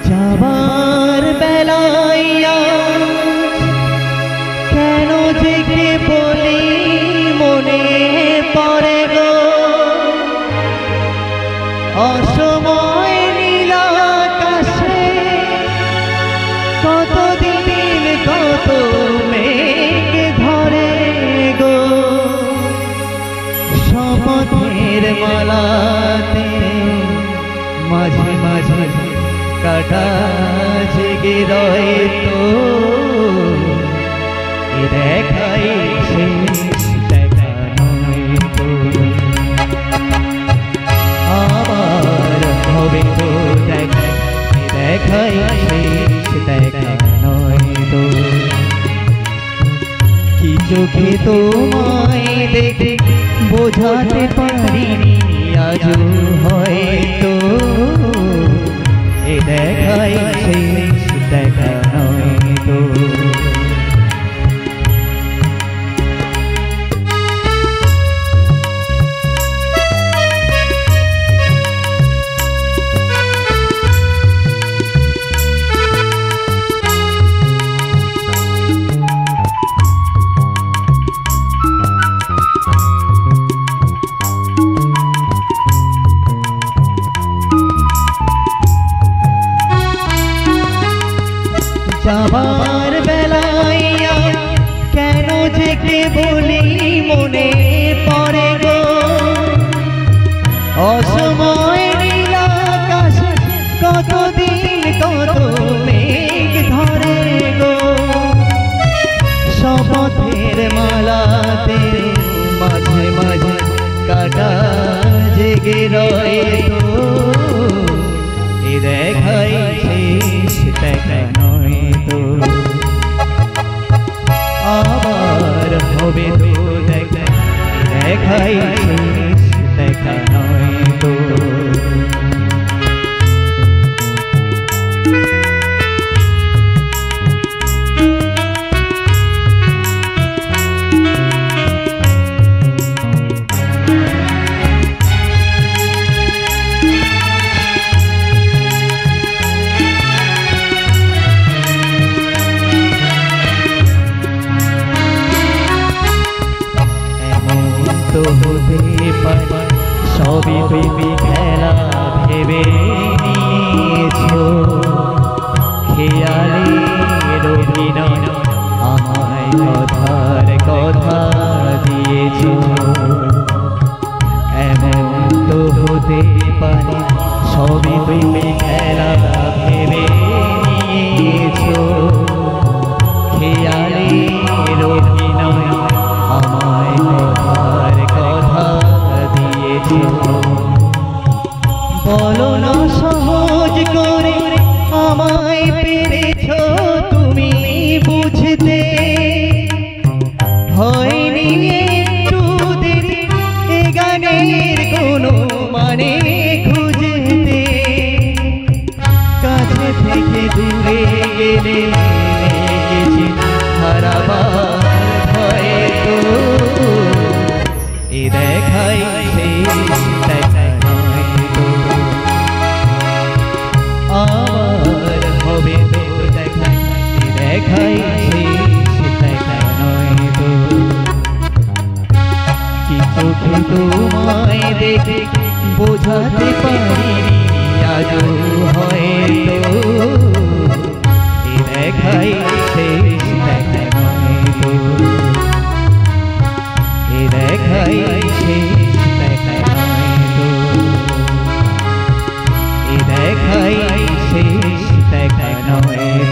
যাবার বেলায় কেন যে কে বলি মনে পড়ে গো অসময় নীল আকাশে কতদিন কত মেঘ ধরে গো শপথের মালাতে মাঝে মাঝে কাটা জেগে রয়ে তো দেখাই শেষ দেখা নয় তো আবার হবে তো দেখাই শেষ দেখা নয় তো কি চোখে তোমায় দেখে বোঝাতে পারিনি আজও হয়তো দেখাই শেষ দেখা নয় তো যাবার বেলায় কেন যে কে বলি মনে পড়ে গো অসময় নীল আকাশ কতদিন কত মেঘ ধরে গো শপথের মালাতে মাঝে মাঝে কাটা জেগে রয়ে তো দেখাই শেষ দেখা নয় তো আবার হবে তো দেখাই শেষ দেখা নয় তো হতে পারে সবই তুমি খেলা ভেবে নিয়েছো খেয়ালের অভিনয় আমায় কথার কথা দিয়েছো এমন তো হতে পারে সবই তুমি খেলা ভেবে নিয়েছো খেয়ালের অভিনয় আমায় কথার কথা দিয়েছো বলো না সহজ করে আমায় পেরেছো তুমি বুঝতে হয়নি একটু দেরি এ গানের কোনো মানে খুঁজতে কাছে থেকে দূরে গেলে গেছি হারাবার ভয়ে তো দেখাই শেষ দেখা নয় তো আবার হবে তো দেখাই শেষ দেখা নয় তো কি চোখে তোমায় দেখে বোঝাতে পারিনি আজও হয়তো দেখাই শেষ দেখা নয় তো দেখাই শেষ দেখা নয় তো দেখাই শেষ দেখা নয়